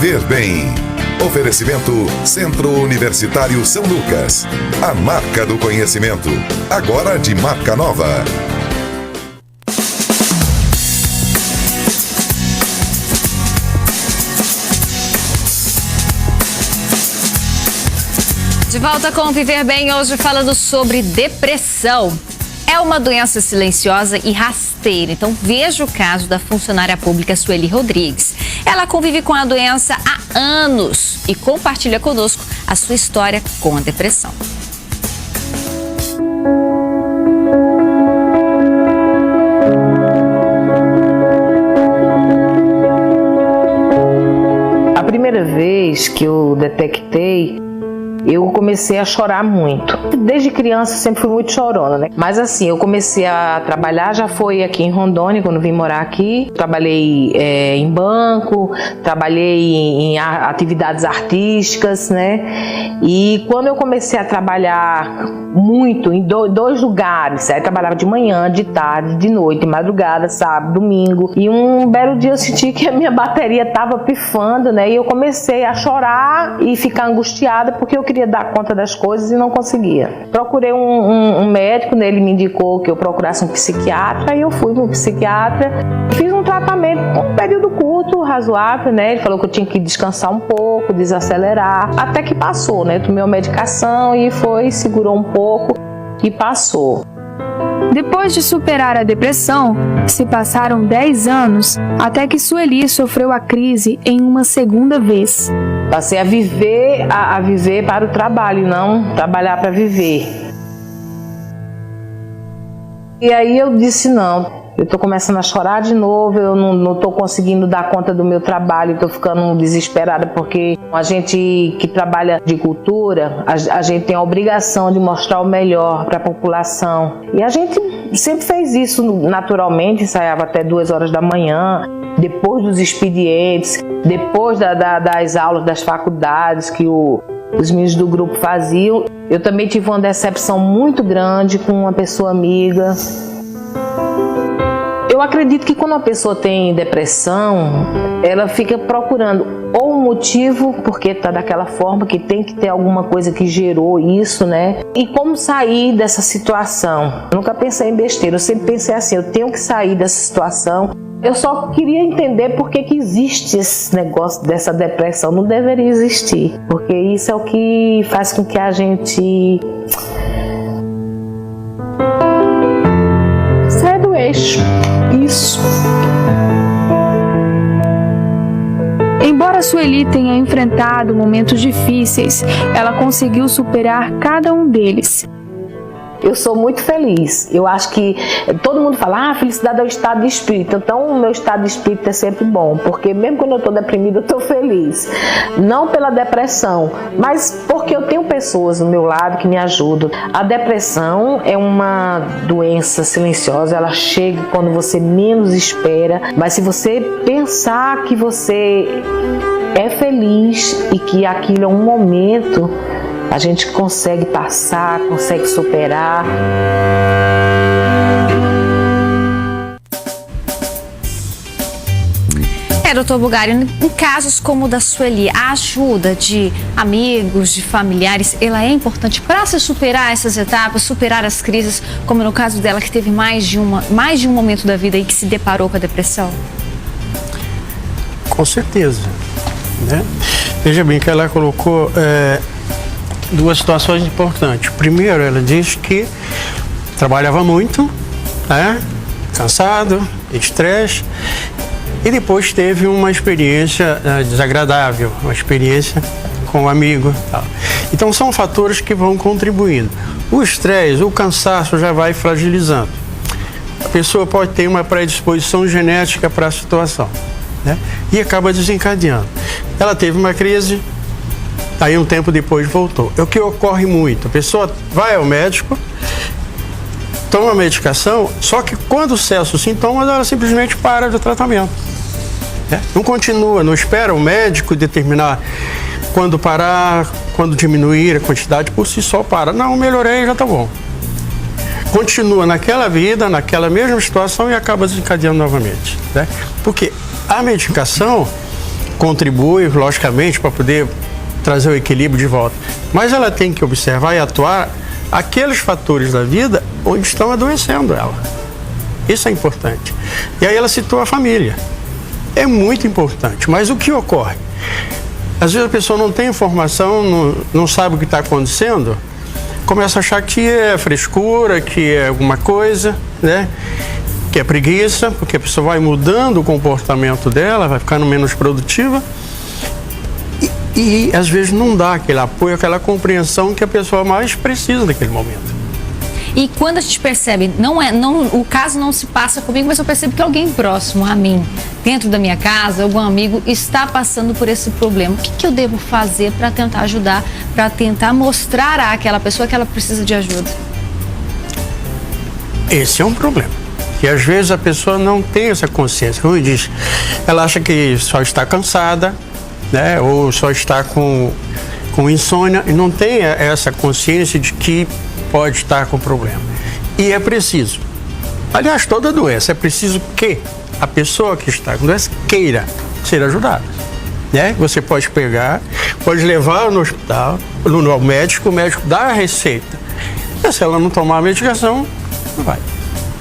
Viver Bem. Oferecimento Centro Universitário São Lucas. A marca do conhecimento. Agora de marca nova. De volta com o Viver Bem, hoje falando sobre depressão. É uma doença silenciosa e rasteira. Então veja o caso da funcionária pública Sueli Rodrigues. Ela convive com a doença há anos e compartilha conosco a sua história com a depressão. A primeira vez que eu detectei, eu comecei a chorar muito. Desde criança eu sempre fui muito chorona, né? Mas assim, eu comecei a trabalhar, já foi aqui em Rondônia, quando vim morar aqui. Trabalhei em banco, trabalhei em atividades artísticas, né? E quando eu comecei a trabalhar muito em dois lugares, aí eu trabalhava de manhã, de tarde, de noite, de madrugada, sábado, domingo. E um belo dia eu senti que a minha bateria estava pifando, né? E eu comecei a chorar e ficar angustiada porque eu queria dar conta das coisas e não conseguia. Procurei um médico, né? Ele me indicou que eu procurasse um psiquiatra, e eu fui para um psiquiatra, fiz um tratamento, um período curto, razoável, né? Ele falou que eu tinha que descansar um pouco, desacelerar, até que passou, né? Eu tomei uma medicação e segurou um pouco e passou. Depois de superar a depressão, se passaram 10 anos até que Sueli sofreu a crise em uma segunda vez. Passei a viver para o trabalho, não trabalhar para viver. E aí eu disse não. Eu estou começando a chorar de novo, eu não estou conseguindo dar conta do meu trabalho, estou ficando desesperada porque a gente que trabalha de cultura, a gente tem a obrigação de mostrar o melhor para a população. E a gente sempre fez isso naturalmente, ensaiava até 2 horas da manhã, depois dos expedientes, depois das aulas das faculdades que os meninos do grupo faziam. Eu também tive uma decepção muito grande com uma pessoa amiga. Eu acredito que quando uma pessoa tem depressão, ela fica procurando ou um motivo, porque está daquela forma, que tem que ter alguma coisa que gerou isso, né? E como sair dessa situação. Eu nunca pensei em besteira, eu sempre pensei assim, eu tenho que sair dessa situação. Eu só queria entender por que existe esse negócio dessa depressão. Não deveria existir, porque isso é o que faz com que a gente saia do eixo. Isso. Embora Sueli tenha enfrentado momentos difíceis, ela conseguiu superar cada um deles. Eu sou muito feliz. Eu acho que todo mundo fala, felicidade é o estado de espírito. Então, o meu estado de espírito é sempre bom, porque mesmo quando eu estou deprimida, eu estou feliz. Não pela depressão, mas porque eu tenho pessoas do meu lado que me ajudam. A depressão é uma doença silenciosa, ela chega quando você menos espera, mas se você pensar que você é feliz e que aquilo é um momento, a gente consegue passar, consegue superar. Doutor Bugari, em casos como o da Sueli, a ajuda de amigos, de familiares, ela é importante para se superar essas etapas, superar as crises, como no caso dela, que teve mais de um momento da vida e que se deparou com a depressão? Com certeza, né? Veja bem que ela colocou duas situações importantes. Primeiro, ela disse que trabalhava muito, né? Cansado, estresse, e depois teve uma experiência desagradável, uma experiência com um amigo. Tal. Então são fatores que vão contribuindo. O estresse, o cansaço já vai fragilizando. A pessoa pode ter uma predisposição genética para a situação, né? E acaba desencadeando. Ela teve uma crise, aí um tempo depois voltou. É o que ocorre muito. A pessoa vai ao médico, toma a medicação, só que quando cessa os sintomas, ela simplesmente para do tratamento. Não continua, não espera o médico determinar quando parar, quando diminuir a quantidade, por si só para. Não, melhorei, já está bom. Continua naquela vida, naquela mesma situação e acaba desencadeando novamente, né? Porque a medicação, contribui, logicamente, para poder trazer o equilíbrio de volta. Mas ela tem que observar e atuar aqueles fatores da vida onde estão adoecendo ela. Isso é importante. E aí ela citou a família. É muito importante. Mas o que ocorre? Às vezes a pessoa não tem informação, não sabe o que está acontecendo, começa a achar que é frescura, que é alguma coisa, né? Que é preguiça, porque a pessoa vai mudando o comportamento dela, vai ficando menos produtiva e às vezes não dá aquele apoio, aquela compreensão que a pessoa mais precisa naquele momento. E quando a gente percebe, o caso não se passa comigo, mas eu percebo que alguém próximo a mim, dentro da minha casa, algum amigo, está passando por esse problema. O que eu devo fazer para tentar ajudar, para tentar mostrar àquela pessoa que ela precisa de ajuda? Esse é um problema. E às vezes a pessoa não tem essa consciência. Como eu disse, ela acha que só está cansada, né? Ou só está com insônia e não tem essa consciência de que pode estar com problema. E é preciso, aliás, toda doença, é preciso que a pessoa que está com doença queira ser ajudada, né? Você pode pegar, pode levar no hospital, no médico, o médico dá a receita. Mas se ela não tomar a medicação, não vai.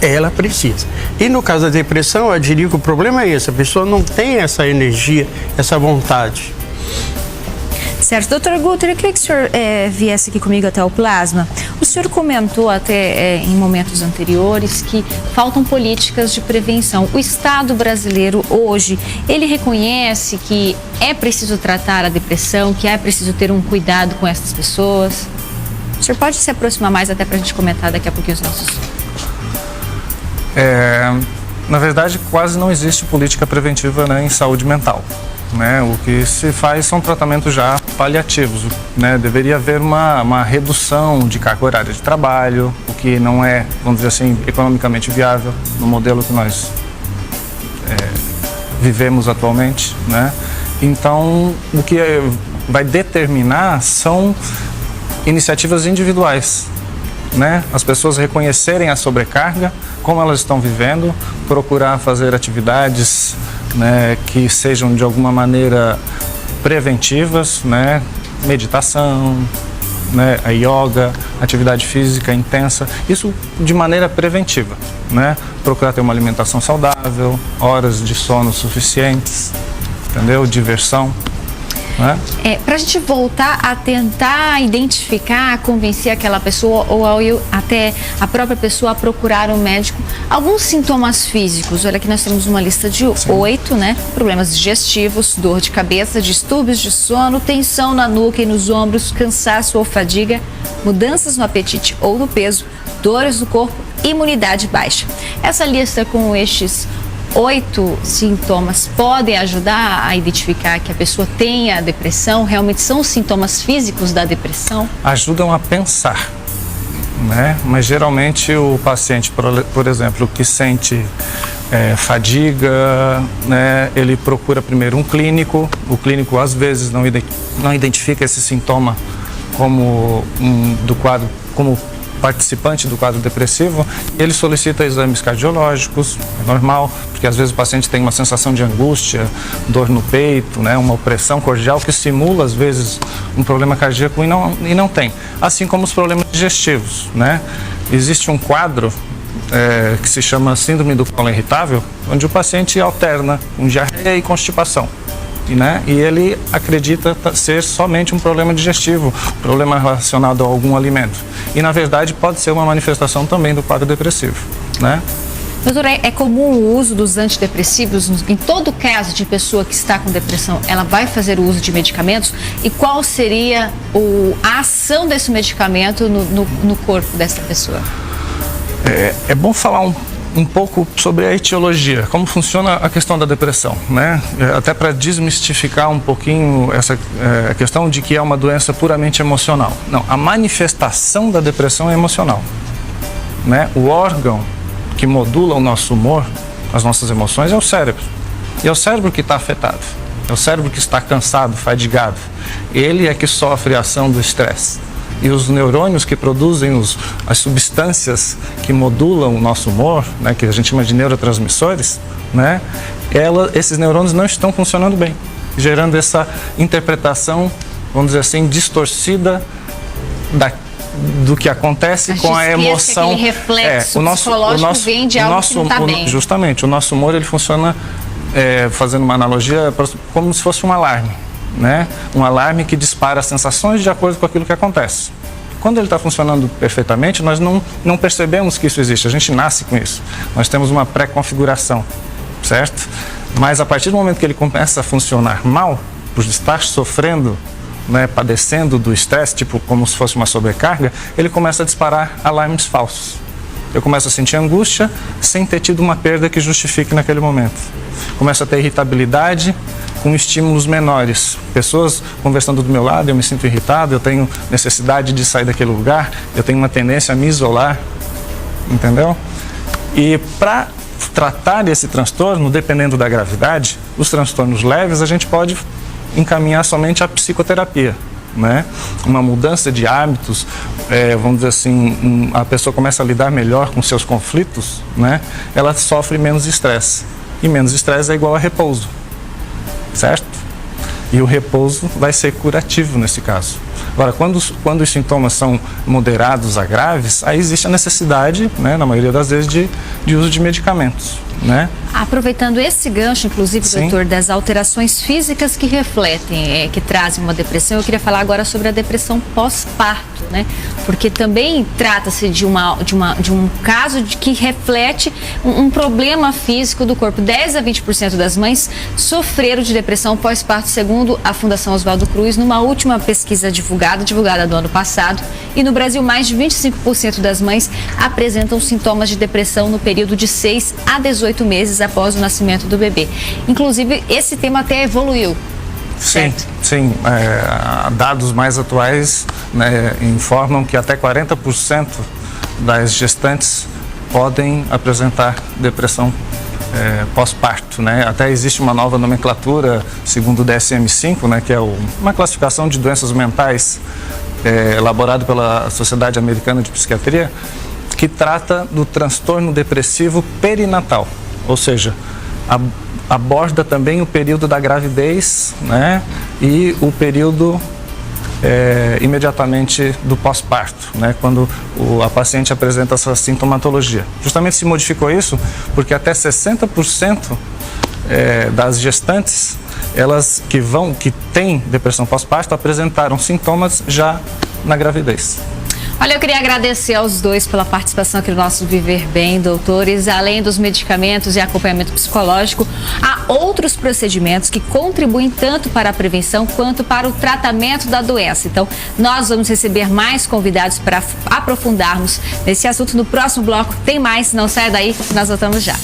Ela precisa. E no caso da depressão, eu diria que o problema é esse, a pessoa não tem essa energia, essa vontade. Certo. Doutor Guter, eu queria que o senhor viesse aqui comigo até o plasma. O senhor comentou até em momentos anteriores que faltam políticas de prevenção. O Estado brasileiro hoje, ele reconhece que é preciso tratar a depressão, que é preciso ter um cuidado com essas pessoas? O senhor pode se aproximar mais até para a gente comentar daqui a pouquinho os nossos... Na verdade, quase não existe política preventiva, né, em saúde mental. Né? O que se faz são tratamentos já paliativos, né? Deveria haver uma redução de carga horária de trabalho, o que não é, vamos dizer assim, economicamente viável no modelo que nós vivemos atualmente, né? Então, o que vai determinar são iniciativas individuais, né? As pessoas reconhecerem a sobrecarga, como elas estão vivendo, procurar fazer atividades, né, que sejam de alguma maneira preventivas, né? Meditação, né, a yoga, atividade física intensa, isso de maneira preventiva, né? Procurar ter uma alimentação saudável, horas de sono suficientes, entendeu? Diversão. Para a gente voltar a tentar identificar, convencer aquela pessoa ou até a própria pessoa a procurar um médico, alguns sintomas físicos. Olha, aqui nós temos uma lista de 8, né? Problemas digestivos, dor de cabeça, distúrbios de sono, tensão na nuca e nos ombros, cansaço ou fadiga, mudanças no apetite ou no peso, dores no corpo, imunidade baixa. Essa lista com estes 8 sintomas podem ajudar a identificar que a pessoa tem a depressão? Realmente são os sintomas físicos da depressão? Ajudam a pensar, né? Mas geralmente o paciente, por exemplo, que sente fadiga, né? Ele procura primeiro um clínico. O clínico às vezes não identifica esse sintoma como como participante do quadro depressivo, ele solicita exames cardiológicos, é normal, porque às vezes o paciente tem uma sensação de angústia, dor no peito, né, uma opressão cordial que simula às vezes um problema cardíaco e não tem. Assim como os problemas digestivos, né? Existe um quadro que se chama síndrome do colo irritável, onde o paciente alterna com diarreia e constipação. Né? E ele acredita ser somente um problema digestivo, problema relacionado a algum alimento. E na verdade pode ser uma manifestação também do quadro depressivo, né? Doutora, é comum o uso dos antidepressivos? Em todo caso de pessoa que está com depressão, ela vai fazer o uso de medicamentos? E qual seria a ação desse medicamento no corpo dessa pessoa? É bom falar um pouco sobre a etiologia, como funciona a questão da depressão, né? Até para desmistificar um pouquinho essa questão de que é uma doença puramente emocional. Não, a manifestação da depressão é emocional, né? O órgão que modula o nosso humor, as nossas emoções, é o cérebro. E é o cérebro que está afetado, é o cérebro que está cansado, fadigado. Ele é que sofre a ação do estresse. E os neurônios que produzem as substâncias que modulam o nosso humor, né, que a gente chama de neurotransmissores, né, esses neurônios não estão funcionando bem. gerando essa interpretação, vamos dizer assim, distorcida do que acontece com a emoção. Aquele reflexo psicológico vem de algo que não está bem. Justamente, o nosso humor ele funciona, fazendo uma analogia, como se fosse um alarme, né? Um alarme que dispara sensações de acordo com aquilo que acontece. Quando ele está funcionando perfeitamente, nós não percebemos que isso existe, a gente nasce com isso. Nós temos uma pré-configuração, certo? Mas a partir do momento que ele começa a funcionar mal, por estar sofrendo, né, padecendo do estresse, tipo como se fosse uma sobrecarga, ele começa a disparar alarmes falsos. Eu começo a sentir angústia sem ter tido uma perda que justifique naquele momento. Começo a ter irritabilidade com estímulos menores. Pessoas conversando do meu lado, eu me sinto irritado, eu tenho necessidade de sair daquele lugar, eu tenho uma tendência a me isolar, entendeu? E para tratar esse transtorno, dependendo da gravidade, os transtornos leves a gente pode encaminhar somente a psicoterapia, né? Uma mudança de hábitos, vamos dizer assim, a pessoa começa a lidar melhor com seus conflitos, né? Ela sofre menos estresse, e menos estresse é igual a repouso, certo? E o repouso vai ser curativo nesse caso. Agora, quando os sintomas são moderados a graves, aí existe a necessidade, né, na maioria das vezes, de uso de medicamentos, né? Aproveitando esse gancho, inclusive, Sim. doutor, das alterações físicas que refletem, que trazem uma depressão, eu queria falar agora sobre a depressão pós-parto, né? Porque também trata-se de um caso que reflete um problema físico do corpo. 10 a 20% das mães sofreram de depressão pós-parto, segundo a Fundação Oswaldo Cruz, numa última pesquisa divulgada no ano passado. E no Brasil, mais de 25% das mães apresentam sintomas de depressão no período de 6 a 18 meses após o nascimento do bebê. Inclusive, esse tema até evoluiu. Certo? Sim. Dados mais atuais, né, informam que até 40% das gestantes podem apresentar depressão pós-parto, né? Até existe uma nova nomenclatura, segundo o DSM-5, né, que é uma classificação de doenças mentais elaborada pela Sociedade Americana de Psiquiatria, que trata do transtorno depressivo perinatal, ou seja, aborda também o período da gravidez, né, e o período imediatamente do pós-parto, né, quando a paciente apresenta essa sintomatologia. Justamente se modificou isso porque até 60% das gestantes, elas que têm depressão pós-parto, apresentaram sintomas já na gravidez. Olha, eu queria agradecer aos dois pela participação aqui no nosso Viver Bem, doutores. Além dos medicamentos e acompanhamento psicológico, há outros procedimentos que contribuem tanto para a prevenção quanto para o tratamento da doença. Então, nós vamos receber mais convidados para aprofundarmos nesse assunto. No próximo bloco tem mais, não saia daí, nós voltamos já.